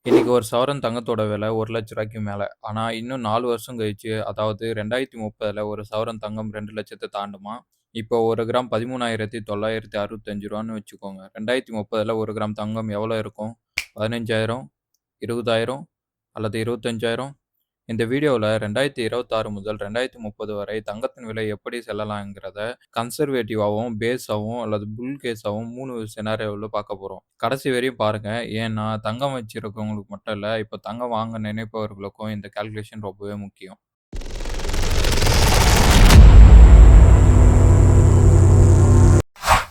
இன்னைக்கு ஒரு சவரன் தங்கத்தோட விலை ரூ. 1,00,000க்கு மேல. ஆனா, இன்னும் 4 வருஷம் கழிச்சு, அதாவது 2030ல ஒரு சவரன் தங்கம் 2,00,000 தாண்டுமா? இப்போ 1 கிராம் ரூ. 13,965ன்னு வச்சுக்கோங்க. 2030ல 1 கிராம் தங்கம் எவ்வளோ இருக்கும்? 15,000, 20,000 அல்லது 25,000? இந்த வீடியோல 2026 முதல் 2030 வரை தங்கத்தின் விலை எப்படி செல்லலாங்கிறத கன்சர்வேட்டிவாவும், பேஸாவும் அல்லது புல் கேஸாவும் 3 சினாரியோல பார்க்க போறோம். கடைசி வரையும் பாருங்க. ஏன்னா, தங்கம் வச்சிருக்கவங்களுக்கு மட்டும் இல்ல, இப்ப தங்கம் வாங்க நினைப்பவர்களுக்கும் இந்த கால்குலேஷன் ரொம்பவே முக்கியம்.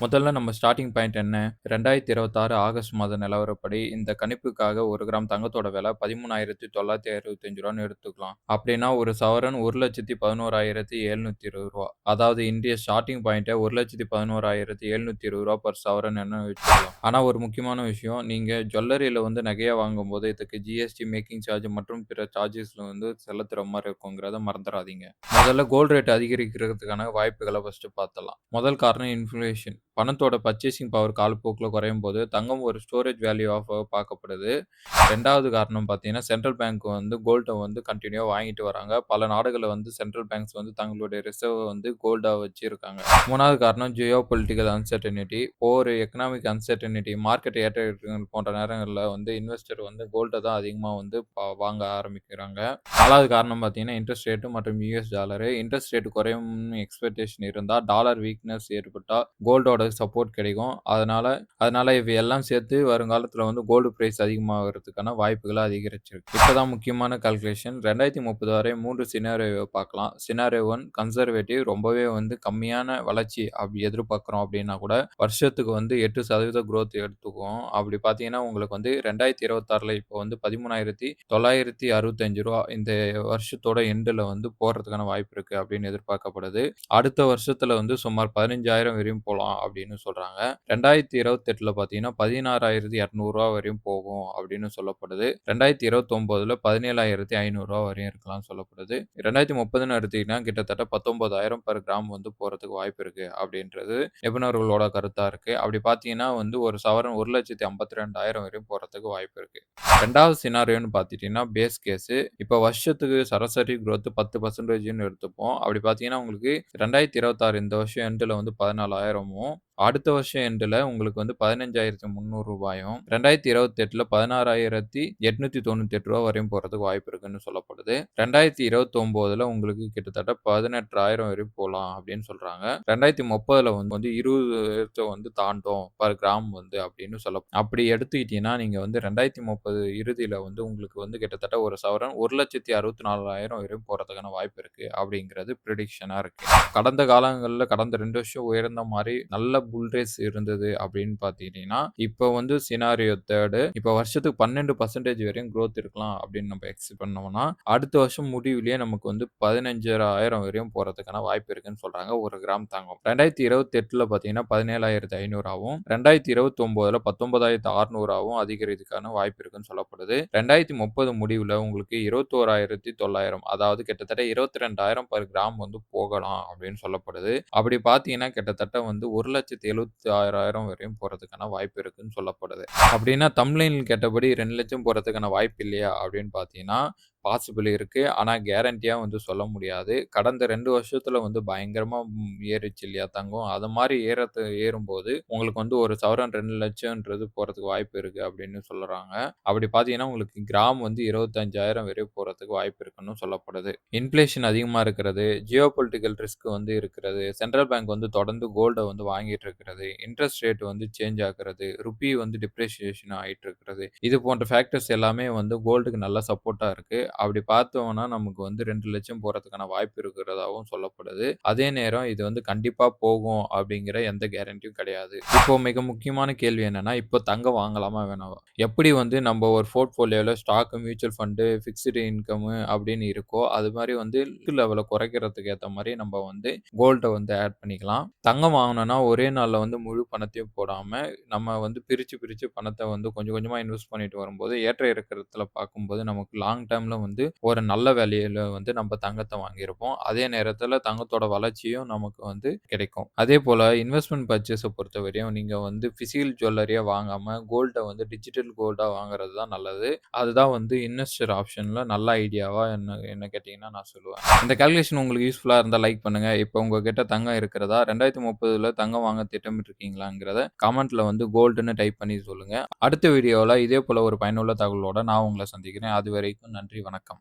முதல்ல நம்ம ஸ்டார்ட்டிங் பாயிண்ட் என்ன? 2026 ஆகஸ்ட் மாத நிலவரப்படி இந்த கணிப்புக்காக 1 கிராம் தங்கத்தோட விலை ரூ. 13,965ன்னு எடுத்துக்கலாம். அப்படின்னா ஒரு சவரன் ரூ. 1,11,720. அதாவது இன்றைய ஸ்டார்ட்டிங் பாயிண்ட்ட ரூ. 1,11,720 பெர் சவரன்னு வச்சுக்கலாம். ஆனா ஒரு முக்கியமான விஷயம், நீங்க ஜுவல்லரியில நகையா வாங்கும்போது இதுக்கு ஜிஎஸ்டி, மேக்கிங் சார்ஜ் மற்றும் பிற சார்ஜஸ்ல செலுத்துற மாரி இருக்குங்கிறத மறந்துறாதீங்க. முதல்ல கோல்ட் ரேட் அதிகரிக்கிறதுக்கான வாய்ப்புகள ஃபர்ஸ்ட்டு பாத்துடலாம். முதல் காரணம் இன்ஃப்ளேஷன். பணத்தோட பர்ச்சேசிங் பவர் காலப்போக்குல குறையும்போது, தங்கம் ஒரு ஸ்டோரேஜ் வேல்யூ ஆஃப் பார்க்கப்படுது. 2வது காரணம் பார்த்தீங்கன்னா, சென்ட்ரல் பேங்க் கோல்ட கன்டினியூவா வாங்கிட்டு வராங்க. பல நாடுகள்ல சென்ட்ரல் பேங்க்ஸ் தங்களுடைய ரிசர்வ் கோல்டா வச்சிருக்காங்க. 3வது காரணம் ஜியோ பொலிட்டிக்கல் அன்சர்டனிட்டி. ஒரு எக்கனாமிக் அன்சர்டனிட்டி, மார்க்கெட் ஏற்ற இறக்கங்கள் போன்ற நேரங்கள்ல இன்வெஸ்டர் கோல்ட தான் அதிகமா வாங்க ஆரம்பிக்கிறாங்க. 4வது காரணம் பார்த்தீங்கன்னா, இன்ட்ரெஸ்ட் ரேட் மற்றும் யுஎஸ் டாலரு. இன்ட்ரெஸ்ட் ரேட் குறையும்னு எக்ஸ்பெக்டேஷன் இருந்தா, டாலர் வீக்னஸ் ஏற்பட்டா கோல்டோட சப்போர்ட் கிடைக்கும். அதனால அதனால இவை எல்லாம் சேர்த்து வருங்காலத்துல கோல்டு பிரைஸ் அதிகமாகறதுக்கான வாய்ப்புகள் அதிகரிச்சிருக்கு. இப்பதான் முக்கியமான கால்குலேஷன். 2030 வரை 3 சினாரியோவ பார்க்கலாம். சினாரியோ 1 கன்சர்வேட்டிவ், ரொம்பவே கம்மியான வளர்ச்சி அப்படி எதிர்பார்க்கிறோம் அப்படின்னா கூட, வருஷத்துக்கு 8% குரோத் எடுத்துக்குவோம். அப்படி பார்த்தீங்கன்னா, உங்களுக்கு 2026ல இப்போ ரூ. 13,965 இந்த வருஷத்தோட எண்டுல போறதுக்கான வாய்ப்பு இருக்கு அப்படின்னு எதிர்பார்க்கப்படுது. அடுத்த வருஷத்துல சுமார் 15,000 வரையும் போலாம் அப்படின்னு சொல்றாங்க. 2028ல பார்த்தீங்கன்னா, ரூ. 16,200 வரையும் போகும் அப்படின்னு சொல்லப்படுது. 2029ல ரூ. 17,500 வரையும் இருக்கலாம்னு சொல்லப்படுது. 2030ன்னு எடுத்தீங்கன்னா, கிட்டத்தட்ட 19,000 பெர் கிராம் போறதுக்கு வாய்ப்பு இருக்கு அப்படின்றது நிபுணர்களோட கருத்தா இருக்கு. அப்படி பார்த்தீங்கன்னா, ஒரு சவரன் 1,52,000 வரையும் போறதுக்கு வாய்ப்பு இருக்கு. 2வது சினாரியோன்னு பார்த்துட்டீங்கன்னா, பேஸ் கேஸு. இப்ப வருஷத்துக்கு சராசரி குரோத் 10%ன்னு எடுத்துப்போம். அப்படி பார்த்தீங்கன்னா, உங்களுக்கு 2026 இந்த வருஷம் எண்டுல 14,000மும், அடுத்த வருஷம் எண்டுல உங்களுக்கு 15,300 2028ல ரூ. 16,898 வரையும் போறதுக்கு வாய்ப்பு இருக்குன்னு சொல்லப்படுது. 2029ல உங்களுக்கு கிட்டத்தட்ட 18,000 வரையும் போலாம் அப்படின்னு சொல்றாங்க. 2030ல 20,000 தாண்டும் பெர் கிராம் அப்படின்னு அப்படி எடுத்துக்கிட்டீங்கன்னா, நீங்க 2030 இறுதியில உங்களுக்கு கிட்டத்தட்ட ஒரு சவரன் 1,64,000 வரையும் போறதுக்கான வாய்ப்பு இருக்கு அப்படிங்கிறது பிரெடிக்ஷனா இருக்கு. கடந்த காலங்கள்ல கடந்த 2 வருஷம் உயர்ந்த மாரி நல்ல புல் ரேஸ் இருந்தது அப்படின்னு பார்த்துக்கிட்டீங்கன்னா, இப்ப சினாரியோ 3 இப்ப வருஷத்துக்கு 12% வரையும் குரோத் இருக்கலாம் அப்படின்னு நம்ம எக்ஸ்பெக்ட் பண்ணோம்னா, அடுத்த வருஷம் முடிவிலேயே நமக்கு 15,000 வரையும் போறதுக்கான வாய்ப்பு இருக்குன்னு சொல்றாங்க 1 கிராம் தங்கம். 2028ல பார்த்தீங்கன்னா 17,500ஆவும், 2029ல 19,600ஆவும் அதிகரிக்கிறதுக்கான வாய்ப்பு இருக்குன்னு சொல்லப்படுது. 2030 முடிவுல உங்களுக்கு 21,900 அதாவது கிட்டத்தட்ட 22,000 பெர் கிராம் போகலாம் அப்படின்னு சொல்லப்படுது. அப்படி பார்த்தீங்கன்னா கிட்டத்தட்ட 1,76,000 வரையும் போறதுக்கான வாய்ப்பு இருக்குன்னு சொல்லப்படுது. அப்படின்னா தம்ப்லைன்ல கேட்டபடி 2,00,000 போறதுக்கான வாய்ப்பு இல்லையா அப்படின்னு பார்த்தீங்கன்னா, பாசிபிள் இருக்கு. ஆனா கேரண்டியா சொல்ல முடியாது. கடந்த 2 வருஷத்துல பயங்கரமா ஏறிச்சு இல்லையா தங்கம். அது மாரி ஏறும்போது உங்களுக்கு ஒரு சவரன் 2,00,000ன்றது போறதுக்கு வாய்ப்பு இருக்கு அப்படின்னு சொல்றாங்க. அப்படி பார்த்தீங்கன்னா, உங்களுக்கு கிராம் 25,000 வரை போறதுக்கு வாய்ப்பு இருக்குன்னு சொல்லப்படுது. இன்ஃப்ளேஷன் அதிகமா இருக்கிறது, ஜியோ பொலிட்டிக்கல் ரிஸ்க் இருக்கிறது, சென்ட்ரல் பேங்க் தொடர்ந்து கோல்ட வாங்கிட்டு இருக்கிறது, இன்ட்ரெஸ்ட் ரேட் சேஞ்ச் ஆகுறது, ருப்பி டிப்ரிசியேஷன் ஆயிட்டு இருக்கிறது. இது போன்ற ஃபேக்டர்ஸ் எல்லாமே கோல்டுக்கு நல்ல சப்போர்ட்டா இருக்கு. அப்படி பார்த்தோம்னா நமக்கு 2,00,000 போறதுக்கான வாய்ப்பு இருக்கிறதாவும் சொல்லப்படுது. அதே நேரம் இது கண்டிப்பா போகும் அப்படிங்கிற எந்த கேரண்டியும் கிடையாது. இப்போ மிக முக்கியமான கேள்வி என்னன்னா, இப்போ தங்கம் வாங்கலாமா வேணாமா? எப்படி நம்ம ஒரு போர்ட்ஃபோலியோல stock, mutual fund, fixed income அப்படின்னு இருக்கோ, அது மாரி ரிஸ்க் லெவல குறைக்கிறதுக்கு ஏத்த மாரி நம்ம கோல்ட ஆட் பண்ணிக்கலாம். தங்கம் வாங்கணும்னா ஒரே நாள்ல முழு பணத்தையும் போடாம, நம்ம பிரிச்சு பிரிச்சு பணத்த கொஞ்சம் கொஞ்சமா இன்வெஸ்ட் பண்ணிட்டு வரும்போது, ஏற்ற இறக்கத்துல பார்க்கும்போது நமக்கு லாங் டெர்ம்ல வந்து ஒரு நல்ல விலையில வந்து நம்ம தங்கத்த வாங்கியிருப்போம். அதே நேரத்தில தங்கத்தோட வளர்ச்சியும் நமக்கு வந்து கிடைக்கும். அதேபோல இன்வெஸ்ட்மென்ட் பர்ச்சேஸ பொறுத்தவரையும் நீங்க வந்து பிசிக்கல் ஜுவல்லரியா வாங்காம கோல்ட வந்து டிஜிட்டல் கோல்டா வாங்குறது தான் நல்லது. அதுதான் வந்து இன்வெஸ்டர் ஆப்ஷன்ல நல்ல ஐடியாவா என்ன என்ன கேட்டீங்கன்னா நான் சொல்லுவேன். இந்த கால்குலேஷன் உங்களுக்கு யூஸ்ஃபுல்லா இருந்தா லைக் பண்ணுங்க. இப்ப உங்ககிட்ட தங்கம் இருக்கிறதா? 2030ல தங்கம் வாங்க திட்டமிட்டுருக்கீங்களாங்கிறத கமெண்ட்ல வந்து கோல்டுன்னு டைப் பண்ணி சொல்லுங்க. அடுத்த வீடியோல இதே போல ஒரு பயனுள்ள தகவலோட நான் உங்கள சந்திக்கிறேன். அதுவரைக்கும் நன்றி, வணக்கம்.